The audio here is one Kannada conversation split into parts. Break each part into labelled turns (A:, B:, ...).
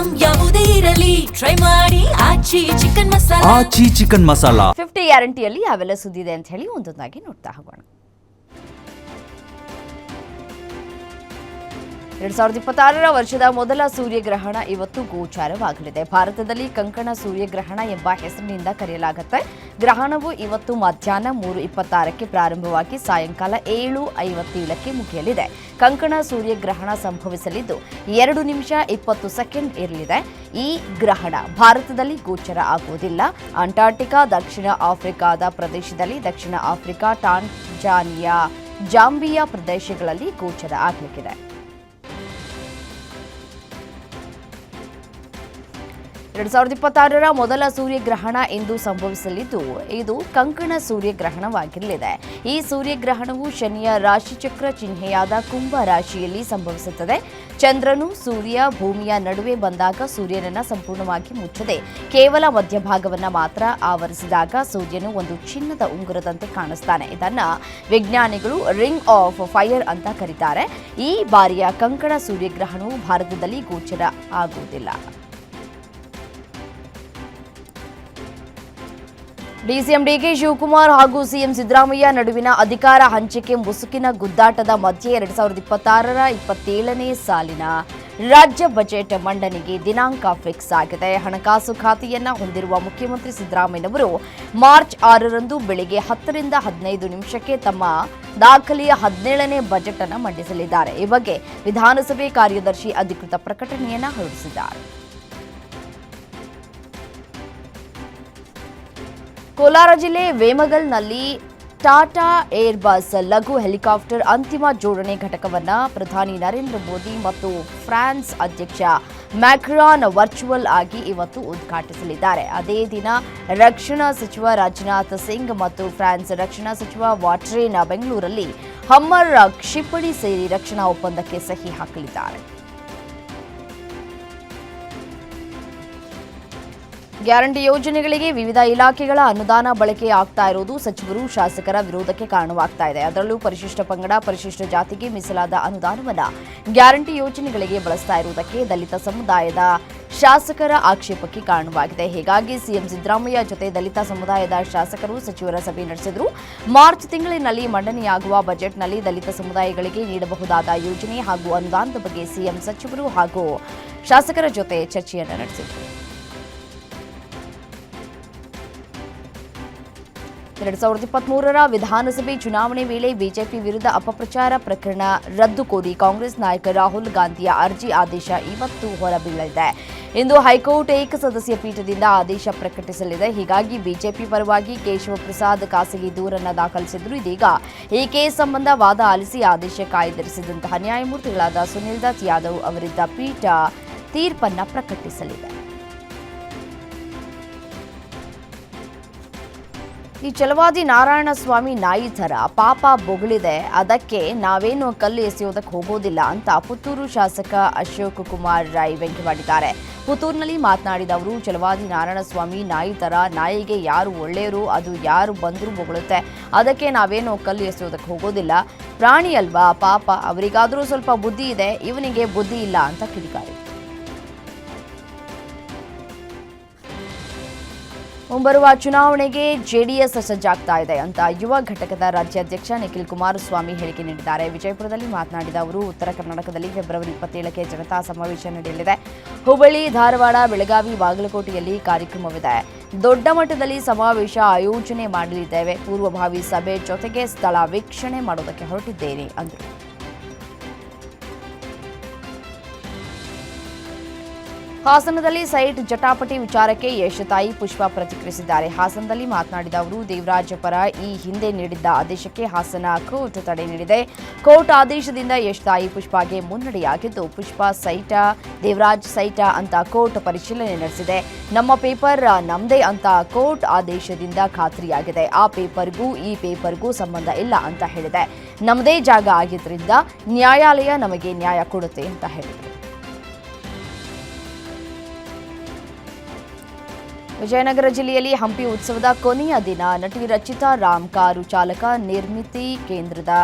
A: ಐಟಂ ಯಾವುದೇ ಇರಲಿ ಟ್ರೈ ಮಾಡಿ ಆಚಿ ಚಿಕನ್ ಮಸಾಲಾ
B: 50 ಗ್ಯಾರಂಟಿಯಲ್ಲಿ ಯಾವೆಲ್ಲ ಸುದ್ದಿದೆ ಅಂತ ಹೇಳಿ ಒಂದೊಂದಾಗಿ ನೋಡ್ತಾ ಹೋಗೋಣ. 2026ರ ವರ್ಷದ ಮೊದಲ ಸೂರ್ಯಗ್ರಹಣ ಇವತ್ತು ಗೋಚಾರವಾಗಲಿದೆ. ಭಾರತದಲ್ಲಿ ಕಂಕಣ ಸೂರ್ಯಗ್ರಹಣ ಎಂಬ ಹೆಸರಿನಿಂದ ಕರೆಯಲಾಗುತ್ತೆ. ಗ್ರಹಣವು ಇವತ್ತು ಮಧ್ಯಾಹ್ನ 3:26ಕ್ಕೆ ಪ್ರಾರಂಭವಾಗಿ ಸಾಯಂಕಾಲ 7:57ಕ್ಕೆ ಮುಗಿಯಲಿದೆ. ಕಂಕಣ ಸೂರ್ಯಗ್ರಹಣ ಸಂಭವಿಸಲಿದ್ದು 2 ನಿಮಿಷ 20 ಸೆಕೆಂಡ್ ಇರಲಿದೆ. ಈ ಗ್ರಹಣ ಭಾರತದಲ್ಲಿ ಗೋಚರ ಆಗುವುದಿಲ್ಲ. ಅಂಟಾರ್ಟಿಕಾ, ದಕ್ಷಿಣ ಆಫ್ರಿಕಾದ ಪ್ರದೇಶದಲ್ಲಿ, ದಕ್ಷಿಣ ಆಫ್ರಿಕಾ, ಟಾಂಜಾನಿಯಾ, ಜಾಂಬಿಯಾ ಪ್ರದೇಶಗಳಲ್ಲಿ ಗೋಚರ ಆಗಲಿದೆ. 2026ರ ಮೊದಲ ಸೂರ್ಯಗ್ರಹಣ ಇಂದು ಸಂಭವಿಸಲಿದ್ದು ಇದು ಕಂಕಣ ಸೂರ್ಯಗ್ರಹಣವಾಗಿರಲಿದೆ. ಈ ಸೂರ್ಯಗ್ರಹಣವು ಶನಿಯ ರಾಶಿಚಕ್ರ ಚಿಹ್ನೆಯಾದ ಕುಂಭ ರಾಶಿಯಲ್ಲಿ ಸಂಭವಿಸುತ್ತದೆ. ಚಂದ್ರನು ಸೂರ್ಯ ಭೂಮಿಯ ನಡುವೆ ಬಂದಾಗ ಸೂರ್ಯನನ್ನ ಸಂಪೂರ್ಣವಾಗಿ ಮುಚ್ಚದೆ ಕೇವಲ ಮಧ್ಯಭಾಗವನ್ನು ಮಾತ್ರ ಆವರಿಸಿದಾಗ ಸೂರ್ಯನು ಒಂದು ಚಿನ್ನದ ಉಂಗುರದಂತೆ ಕಾಣಿಸ್ತಾನೆ. ಇದನ್ನ ವಿಜ್ಞಾನಿಗಳು ರಿಂಗ್ ಆಫ್ ಫೈರ್ ಅಂತ ಕರೀತಾರೆ. ಈ ಬಾರಿಯ ಕಂಕಣ ಸೂರ್ಯಗ್ರಹಣವು ಭಾರತದಲ್ಲಿ ಗೋಚರ ಆಗುವುದಿಲ್ಲ. ಡಿಸಿಎಂ ಡಿಕೆ ಶಿವಕುಮಾರ್ ಹಾಗೂ ಸಿಎಂ ಸಿದ್ದರಾಮಯ್ಯ ನಡುವಿನ ಅಧಿಕಾರ ಹಂಚಿಕೆ ಮುಸುಕಿನ ಗುದ್ದಾಟದ ಮಧ್ಯೆ 2026ರ 27ನೇ ಸಾಲಿನ ರಾಜ್ಯ ಬಜೆಟ್ ಮಂಡನೆಗೆ ದಿನಾಂಕ ಫಿಕ್ಸ್ ಆಗಿದೆ. ಹಣಕಾಸು ಖಾತೆಯನ್ನ ಹೊಂದಿರುವ ಮುಖ್ಯಮಂತ್ರಿ ಸಿದ್ದರಾಮಯ್ಯನವರು ಮಾರ್ಚ್ 6ರಂದು ಬೆಳಗ್ಗೆ 10ರಿಂದ 15 ನಿಮಿಷಕ್ಕೆ ತಮ್ಮ ದಾಖಲೆಯ 17ನೇ ಬಜೆಟ್ ಅನ್ನು ಮಂಡಿಸಲಿದ್ದಾರೆ. ಈ ಬಗ್ಗೆ ವಿಧಾನಸಭೆ ಕಾರ್ಯದರ್ಶಿ ಅಧಿಕೃತ ಪ್ರಕಟಣೆಯನ್ನ ಹೊರಡಿಸಿದ್ದಾರೆ. ಕೋಲಾರ ಜಿಲ್ಲೆ ವೇಮಗಲ್ನಲ್ಲಿ ಟಾಟಾ ಏರ್ಬಸ್ ಲಘು ಹೆಲಿಕಾಪ್ಟರ್ ಅಂತಿಮ ಜೋಡಣೆ ಘಟಕವನ್ನು ಪ್ರಧಾನಿ ನರೇಂದ್ರ ಮೋದಿ ಮತ್ತು ಫ್ರಾನ್ಸ್ ಅಧ್ಯಕ್ಷ ಮ್ಯಾಕ್ರಾನ್ ವರ್ಚುವಲ್ ಆಗಿ ಇವತ್ತು ಉದ್ಘಾಟಿಸಲಿದ್ದಾರೆ. ಅದೇ ದಿನ ರಕ್ಷಣಾ ಸಚಿವ ರಾಜನಾಥ್ ಸಿಂಗ್ ಮತ್ತು ಫ್ರಾನ್ಸ್ ರಕ್ಷಣಾ ಸಚಿವ ವಾಟ್ರೇನ್ ಬೆಂಗಳೂರಲ್ಲಿ ಹಮ್ಮರ್ ಕ್ಷಿಪಣಿ ಸೇರಿ ರಕ್ಷಣಾ ಒಪ್ಪಂದಕ್ಕೆ ಸಹಿ ಹಾಕಲಿದ್ದಾರೆ. ಗ್ಯಾರಂಟಿ ಯೋಜನೆಗಳಿಗೆ ವಿವಿಧ ಇಲಾಖೆಗಳ ಅನುದಾನ ಬಳಕೆ ಆಗ್ತಾ ಇರುವುದು ಸಚಿವರು ಶಾಸಕರ ವಿರೋಧಕ್ಕೆ ಕಾರಣವಾಗ್ತಾ ಇದೆ. ಅದರಲ್ಲೂ ಪರಿಶಿಷ್ಟ ಪಂಗಡ, ಪರಿಶಿಷ್ಟ ಜಾತಿಗೆ ಮೀಸಲಾದ ಅನುದಾನವನ್ನು ಗ್ಯಾರಂಟಿ ಯೋಜನೆಗಳಿಗೆ ಬಳಸ್ತಾ ಇರುವುದಕ್ಕೆ ದಲಿತ ಸಮುದಾಯದ ಶಾಸಕರ ಆಕ್ಷೇಪಕ್ಕೆ ಕಾರಣವಾಗಿದೆ. ಹೀಗಾಗಿ ಸಿಎಂ ಸಿದ್ದರಾಮಯ್ಯ ಜೊತೆ ದಲಿತ ಸಮುದಾಯದ ಶಾಸಕರು ಸಚಿವರ ಸಭೆ ನಡೆಸಿದರು. ಮಾರ್ಚ್ ತಿಂಗಳಿನಲ್ಲಿ ಮಂಡನೆಯಾಗುವ ಬಜೆಟ್ನಲ್ಲಿ ದಲಿತ ಸಮುದಾಯಗಳಿಗೆ ನೀಡಬಹುದಾದ ಯೋಜನೆ ಹಾಗೂ ಅನುದಾನದ ಬಗ್ಗೆ ಸಿಎಂ ಸಚಿವರು ಹಾಗೂ ಶಾಸಕರ ಜೊತೆ ಚರ್ಚೆಯನ್ನು ನಡೆಸಿದರು. 2023ರ ವಿಧಾನಸಭೆ ಚುನಾವಣೆ ವೇಳೆ ಬಿಜೆಪಿ ವಿರುದ್ಧ ಅಪಪ್ರಚಾರ ಪ್ರಕರಣ ರದ್ದು ಕೋರಿ ಕಾಂಗ್ರೆಸ್ ನಾಯಕ ರಾಹುಲ್ ಗಾಂಧಿಯ ಅರ್ಜಿ ಆದೇಶ ಇವತ್ತು ಹೊರಬೀಳಲಿದೆ. ಇಂದು ಹೈಕೋರ್ಟ್ ಏಕಸದಸ್ಯ ಪೀಠದಿಂದ ಆದೇಶ ಪ್ರಕಟಿಸಲಿದೆ. ಹೀಗಾಗಿ ಬಿಜೆಪಿ ಪರವಾಗಿ ಕೇಶವ ಪ್ರಸಾದ್ ಖಾಸಗಿ ದೂರನ್ನು ದಾಖಲಿಸಿದ್ರು. ಇದೀಗ ಈ ಕೇಸ್ ಸಂಬಂಧ ವಾದ ಆಲಿಸಿ ಆದೇಶ ಕಾಯ್ದಿರಿಸಿದಂತಹ ನ್ಯಾಯಮೂರ್ತಿಗಳಾದ ಸುನಿಲ್ ದತ್ ಯಾದವ್ ಅವರಿದ್ದ ಪೀಠ ತೀರ್ಪನ್ನು ಪ್ರಕಟಿಸಲಿದೆ. ಈ ಛಲವಾದಿ ನಾರಾಯಣಸ್ವಾಮಿ ನಾಯಿ ಥರ ಪಾಪ ಬೊಗಳಿದೆ, ಅದಕ್ಕೆ ನಾವೇನು ಕಲ್ಲು ಎಸೆಯೋದಕ್ಕೆ ಹೋಗೋದಿಲ್ಲ ಅಂತ ಪುತ್ತೂರು ಶಾಸಕ ಅಶೋಕ್ ಕುಮಾರ್ ರೈ ವ್ಯಂಗ್ಯವಾಡಿದ್ದಾರೆ. ಪುತ್ತೂರಿನಲ್ಲಿ ಮಾತನಾಡಿದ ಅವರು, ಛಲವಾದಿ ನಾರಾಯಣಸ್ವಾಮಿ ನಾಯಿ ಥರ, ನಾಯಿಗೆ ಯಾರು ಒಳ್ಳೆಯರು ಅದು ಯಾರು ಬಂದರೂ ಬೊಗಳುತ್ತೆ, ಅದಕ್ಕೆ ನಾವೇನು ಕಲ್ಲು ಎಸೆಯೋದಕ್ಕೆ ಹೋಗೋದಿಲ್ಲ. ಪ್ರಾಣಿ ಅಲ್ವಾ ಪಾಪ, ಅವರಿಗಾದರೂ ಸ್ವಲ್ಪ ಬುದ್ಧಿ ಇದೆ, ಇವನಿಗೆ ಬುದ್ಧಿ ಇಲ್ಲ ಅಂತ ಕಿಡಿಕಾರಿ. ಮುಂಬರುವ ಚುನಾವಣೆಗೆ ಜೆಡಿಎಸ್ ಸಜ್ಜಾಗ್ತಾ ಇದೆ ಅಂತ ಯುವ ಘಟಕದ ರಾಜ್ಯಾಧ್ಯಕ್ಷ ನಿಖಿಲ್ ಕುಮಾರಸ್ವಾಮಿ ಹೇಳಿಕೆ ನೀಡಿದ್ದಾರೆ. ವಿಜಯಪುರದಲ್ಲಿ ಮಾತನಾಡಿದ ಅವರು, ಉತ್ತರ ಕರ್ನಾಟಕದಲ್ಲಿ ಫೆಬ್ರವರಿ 27ಕ್ಕೆ ಜನತಾ ಸಮಾವೇಶ ನಡೆಯಲಿದೆ. ಹುಬ್ಬಳ್ಳಿ, ಧಾರವಾಡ, ಬೆಳಗಾವಿ, ಬಾಗಲಕೋಟೆಯಲ್ಲಿ ಕಾರ್ಯಕ್ರಮವಿದೆ. ದೊಡ್ಡ ಮಟ್ಟದಲ್ಲಿ ಸಮಾವೇಶ ಆಯೋಜನೆ ಮಾಡಲಿದ್ದೇವೆ. ಪೂರ್ವಭಾವಿ ಸಭೆ ಜೊತೆಗೆ ಸ್ಥಳ ವೀಕ್ಷಣೆ ಮಾಡೋದಕ್ಕೆ ಹೊರಟಿದ್ದೇನೆ ಅಂದರು. ಹಾಸನದಲ್ಲಿ ಸೈಟ್ ಜಟಾಪಟಿ ವಿಚಾರಕ್ಕೆ ಯಶ್ ತಾಯಿ ಪುಷ್ಪ ಪ್ರತಿಕ್ರಿಯಿಸಿದ್ದಾರೆ. ಹಾಸನದಲ್ಲಿ ಮಾತನಾಡಿದ ಅವರು, ದೇವರಾಜ್ ಪರ ಈ ಹಿಂದೆ ನೀಡಿದ್ದ ಆದೇಶಕ್ಕೆ ಹಾಸನ ಕೋರ್ಟ್ ತಡೆ ನೀಡಿದೆ. ಕೋರ್ಟ್ ಆದೇಶದಿಂದ ಯಶ್ ತಾಯಿ ಪುಷ್ಪಗೆ ಮುನ್ನಡೆಯಾಗಿದ್ದು, ಪುಷ್ಪ ಸೈಟ ದೇವರಾಜ್ ಸೈಟ ಅಂತ ಕೋರ್ಟ್ ಪರಿಶೀಲನೆ ನಡೆಸಿದೆ. ನಮ್ಮ ಪೇಪರ್ ನಮ್ದೇ ಅಂತ ಕೋರ್ಟ್ ಆದೇಶದಿಂದ ಖಾತ್ರಿಯಾಗಿದೆ. ಆ ಪೇಪರ್ಗೂ ಈ ಪೇಪರ್ಗೂ ಸಂಬಂಧ ಇಲ್ಲ ಅಂತ ಹೇಳಿದೆ. ನಮ್ಮದೇ ಜಾಗ ಆಗಿದ್ರಿಂದ ನ್ಯಾಯಾಲಯ ನಮಗೆ ನ್ಯಾಯ ಕೊಡುತ್ತೆ ಅಂತ ಹೇಳಿದರು. ವಿಜಯನಗರ ಜಿಲ್ಲೆಯಲ್ಲಿ ಹಂಪಿ ಉತ್ಸವದ ಕೊನೆಯ ದಿನ ನಟಿ ರಚಿತಾ ರಾಮ್ ಕಾರು ಚಾಲಕ ನಿರ್ಮಿತಿ ಕೇಂದ್ರದ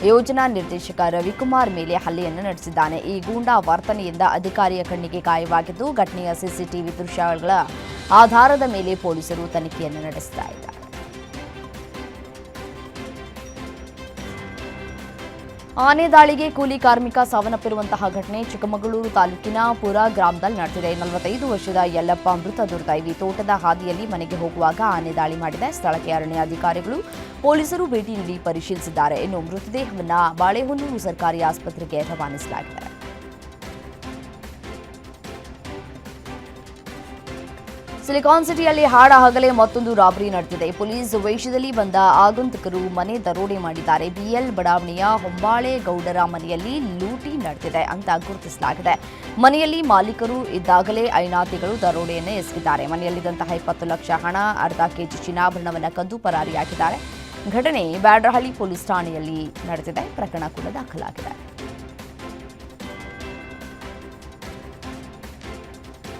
B: ಯೋಜನಾ ನಿರ್ದೇಶಕ ರವಿಕುಮಾರ್ ಮೇಲೆ ಹಲ್ಲೆಯನ್ನು ನಡೆಸಿದ್ದಾನೆ. ಈ ಗೂಂಡಾ ವರ್ತನೆಯಿಂದ ಅಧಿಕಾರಿಯ ಕಣ್ಣಿಗೆ ಗಾಯವಾಗಿದ್ದು, ಘಟನೆಯ ಸಿಸಿಟಿವಿ ದೃಶ್ಯಗಳ ಆಧಾರದ ಮೇಲೆ ಪೊಲೀಸರು ತನಿಖೆಯನ್ನು ನಡೆಸ್ತಾ ಇದ್ದಾರೆ. ಆನೆ ದಾಳಿಗೆ ಕೂಲಿ ಕಾರ್ಮಿಕ ಸಾವನ್ನಪ್ಪಿರುವಂತಹ ಘಟನೆ ಚಿಕ್ಕಮಗಳೂರು ತಾಲೂಕಿನ ಪುರ ಗ್ರಾಮದಲ್ಲಿ ನಡೆದಿದೆ. 45 ವರ್ಷದ ಯಲ್ಲಪ್ಪ ಮೃತ ದುರ್ದೈವಿ. ತೋಟದ ಹಾದಿಯಲ್ಲಿ ಮನೆಗೆ ಹೋಗುವಾಗ ಆನೆ ದಾಳಿ ಮಾಡಿದೆ. ಸ್ಥಳಕ್ಕೆ ಅರಣ್ಯ ಅಧಿಕಾರಿಗಳು ಪೊಲೀಸರು ಭೇಟಿ ನೀಡಿ ಪರಿಶೀಲಿಸಿದ್ದಾರೆ. ಇನ್ನು ಮೃತದೇಹವನ್ನು ಬಾಳೆಹೊನ್ನೂರು ಸರ್ಕಾರಿ ಆಸ್ಪತ್ರೆಗೆ ರವಾನಿಸಲಾಗಿದೆ. ಸಿಲಿಕಾನ್ ಸಿಟಿಯಲ್ಲಿ ಹಾಡಹಗಲೇ ಮತ್ತೊಂದು ರಾಬರಿ ನಡೆದಿದೆ. ಪೊಲೀಸ್ ವೇಷದಲ್ಲಿ ಬಂದ ಆಗಂತುಕರು ಮನೆ ದರೋಡೆ ಮಾಡಿದ್ದಾರೆ. ಬಿಎಲ್ ಬಡಾವಣೆಯ ಹೊಂಬಾಳೆಗೌಡರ ಮನೆಯಲ್ಲಿ ಲೂಟಿ ನಡೆದಿದೆ ಅಂತ ಗುರುತಿಸಲಾಗಿದೆ. ಮನೆಯಲ್ಲಿ ಮಾಲೀಕರು ಇದ್ದಾಗಲೇ ಐನಾತಿಗಳು ದರೋಡೆಯನ್ನು ಎಸಗಿದ್ದಾರೆ. ಮನೆಯಲ್ಲಿದ್ದಂತಹ 20 ಲಕ್ಷ ಹಣ, ಅರ್ಧ ಕೆಜಿ ಚಿನ್ನಾಭರಣವನ್ನು ಕದ್ದು ಪರಾರಿಯಾಗಿದ್ದಾರೆ. ಘಟನೆ ಬ್ಯಾಡರಹಳ್ಳಿ ಪೊಲೀಸ್ ಠಾಣೆಯಲ್ಲಿ ನಡೆದಿದೆ. ಪ್ರಕರಣ ಕೂಡ ದಾಖಲಾಗಿದೆ.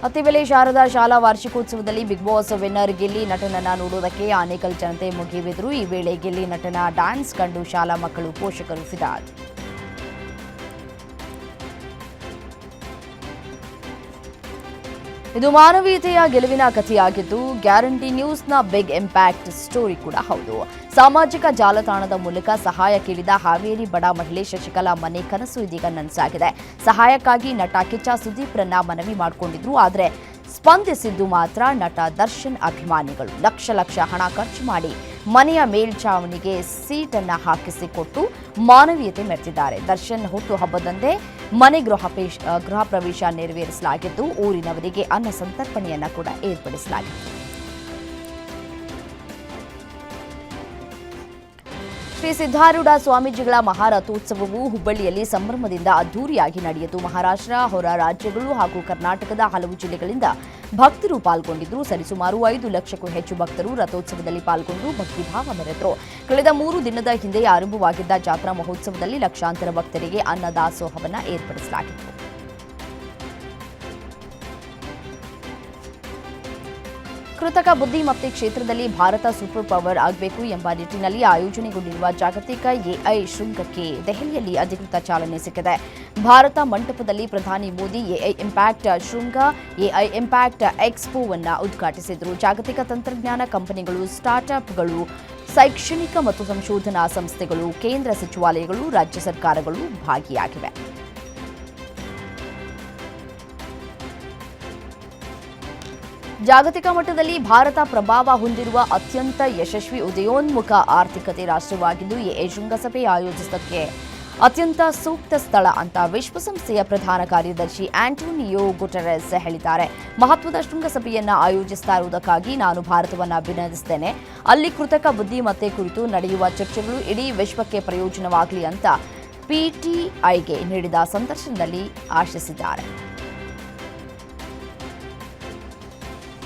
B: ಅತ್ತಿಬೆಲೆ ಶಾರದಾ ಶಾಲಾ ವಾರ್ಷಿಕೋತ್ಸವದಲ್ಲಿ ಬಿಗ್ ಬಾಸ್ ವಿನ್ನರ್ ಗಿಲ್ಲಿ ನಟನನ್ನ ನೋಡುವುದಕ್ಕೆ ಆನೇಕಲ್ ಜನತೆ ಮುಗಿಬಿದ್ರು. ಈ ವೇಳೆ ಗಿಲ್ಲಿ ನಟನ ಡ್ಯಾನ್ಸ್ ಕಂಡು ಶಾಲಾ ಮಕ್ಕಳು, ಪೋಷಕರು ಫಿದಾ. ಇದು ಮಾನವೀಯತೆಯ ಗೆಲುವಿನ ಕಥೆಯಾಗಿದ್ದು, ಗ್ಯಾರಂಟಿ ನ್ಯೂಸ್ನ ಬಿಗ್ ಇಂಪ್ಯಾಕ್ಟ್ ಸ್ಟೋರಿ ಕೂಡ ಹೌದು. ಸಾಮಾಜಿಕ ಜಾಲತಾಣದ ಮೂಲಕ ಸಹಾಯ ಕೇಳಿದ ಹಾವೇರಿ ಬಡ ಮಹಿಳೆ ಶಶಿಕಲಾ ಮನೆ ಕನಸು ಇದೀಗ ನನಸಾಗಿದೆ. ಸಹಾಯಕ್ಕಾಗಿ ನಟ ಕಿಚ್ಚ ಸುದೀಪ್ರನ್ನ ಮನವಿ ಮಾಡಿಕೊಂಡಿದ್ರು. ಆದರೆ ಸ್ಪಂದಿಸಿದ್ದು ಮಾತ್ರ ನಟ ದರ್ಶನ್ ಅಭಿಮಾನಿಗಳು. ಲಕ್ಷ ಹಣ ಖರ್ಚು ಮಾಡಿ ಮನೆಯ ಮೇಲ್ಛಾವಣಿಗೆ ಸೀಟನ್ನು ಹಾಕಿಸಿಕೊಟ್ಟು ಮಾನವೀಯತೆ ಮೆರೆದಿದ್ದಾರೆ. ದರ್ಶನ್ ಹುಟ್ಟು ಹಬ್ಬದಂದೇ ಮನೆ ಗೃಹ ಪ್ರವೇಶ ನೆರವೇರಿಸಲಾಗಿದ್ದು, ಊರಿನವರಿಗೆ ಅನ್ನ ಸಂತರ್ಪಣೆಯನ್ನ ಕೂಡ ಏರ್ಪಡಿಸಲಾಗಿತ್ತು. ಶ್ರೀ ಸಿದ್ಧಾರೂಢ ಸ್ವಾಮೀಜಿಗಳ ಮಹಾರಥೋತ್ಸವವು ಹುಬ್ಬಳ್ಳಿಯಲ್ಲಿ ಸಂಭ್ರಮದಿಂದ ಅದ್ದೂರಿಯಾಗಿ ನಡೆಯಿತು. ಮಹಾರಾಷ್ಟ್ರ, ಹೊರ ರಾಜ್ಯಗಳು ಹಾಗೂ ಕರ್ನಾಟಕದ ಹಲವು ಜಿಲ್ಲೆಗಳಿಂದ ಭಕ್ತರು ಪಾಲ್ಗೊಂಡಿದ್ದರು. ಸರಿಸುಮಾರು 5 ಲಕ್ಷಕ್ಕೂ ಹೆಚ್ಚು ಭಕ್ತರು ರಥೋತ್ಸವದಲ್ಲಿ ಪಾಲ್ಗೊಂಡು ಭಕ್ತಿಭಾವ ಮೆರೆದರು. ಕಳೆದ 3 ದಿನದ ಹಿಂದೆ ಆರಂಭವಾಗಿದ್ದ ಜಾತ್ರಾ ಮಹೋತ್ಸವದಲ್ಲಿ ಲಕ್ಷಾಂತರ ಭಕ್ತರಿಗೆ ಅನ್ನದಾಸೋಹವನ್ನು ಏರ್ಪಡಿಸಲಾಗಿತ್ತು. ಕೃತಕ ಬುದ್ಧಿಮತ್ತೆ ಕ್ಷೇತ್ರದಲ್ಲಿ ಭಾರತ ಸೂಪರ್ ಪವರ್ ಆಗಬೇಕು ಎಂಬ ನಿಟ್ಟಿನಲ್ಲಿ ಆಯೋಜನೆಗೊಂಡಿರುವ ಜಾಗತಿಕ ಎಐ ಶೃಂಗಕ್ಕೆ ದೆಹಲಿಯಲ್ಲಿ ಅಧಿಕೃತ ಚಾಲನೆ ಸಿಕ್ಕಿದೆ. ಭಾರತ ಮಂಟಪದಲ್ಲಿ ಪ್ರಧಾನಿ ಮೋದಿ ಎಐ ಇಂಪ್ಯಾಕ್ಟ್ ಶೃಂಗ, ಎಐ ಇಂಪ್ಯಾಕ್ಟ್ ಎಕ್ಸ್ಪೋವನ್ನು ಉದ್ಘಾಟಿಸಿದರು. ಜಾಗತಿಕ ತಂತ್ರಜ್ಞಾನ ಕಂಪನಿಗಳು, ಸ್ಟಾರ್ಟ್ಅಪ್ಗಳು, ಶೈಕ್ಷಣಿಕ ಮತ್ತು ಸಂಶೋಧನಾ ಸಂಸ್ಥೆಗಳು, ಕೇಂದ್ರ ಸಚಿವಾಲಯಗಳು, ರಾಜ್ಯ ಸರ್ಕಾರಗಳು ಭಾಗಿಯಾಗಿವೆ. ಜಾಗತಿಕ ಮಟ್ಟದಲ್ಲಿ ಭಾರತ ಪ್ರಭಾವ ಹೊಂದಿರುವ ಅತ್ಯಂತ ಯಶಸ್ವಿ ಉದಯೋನ್ಮುಖ ಆರ್ಥಿಕತೆ ರಾಷ್ಟ್ರವಾಗಿದ್ದು, ಎಐ ಶೃಂಗಸಭೆ ಆಯೋಜಿಸೋದಕ್ಕೆ ಅತ್ಯಂತ ಸೂಕ್ತ ಸ್ಥಳ ಅಂತ ವಿಶ್ವಸಂಸ್ಥೆಯ ಪ್ರಧಾನ ಕಾರ್ಯದರ್ಶಿ ಆಂಟೋನಿಯೋ ಗುಟೆರಸ್ ಹೇಳಿದ್ದಾರೆ. ಮಹತ್ವದ ಶೃಂಗಸಭೆಯನ್ನು ಆಯೋಜಿಸ್ತಾ ಇರುವುದಕ್ಕಾಗಿ ನಾನು ಭಾರತವನ್ನು ಅಭಿನಂದಿಸುತ್ತೇನೆ. ಅಲ್ಲಿ ಕೃತಕ ಬುದ್ಧಿಮತ್ತೆ ಕುರಿತು ನಡೆಯುವ ಚರ್ಚೆಗಳು ಇಡೀ ವಿಶ್ವಕ್ಕೆ ಪ್ರಯೋಜನವಾಗಲಿ ಅಂತ ಪಿಟಿಐಗೆ ನೀಡಿದ ಸಂದರ್ಶನದಲ್ಲಿ ಆಶಿಸಿದ್ದಾರೆ.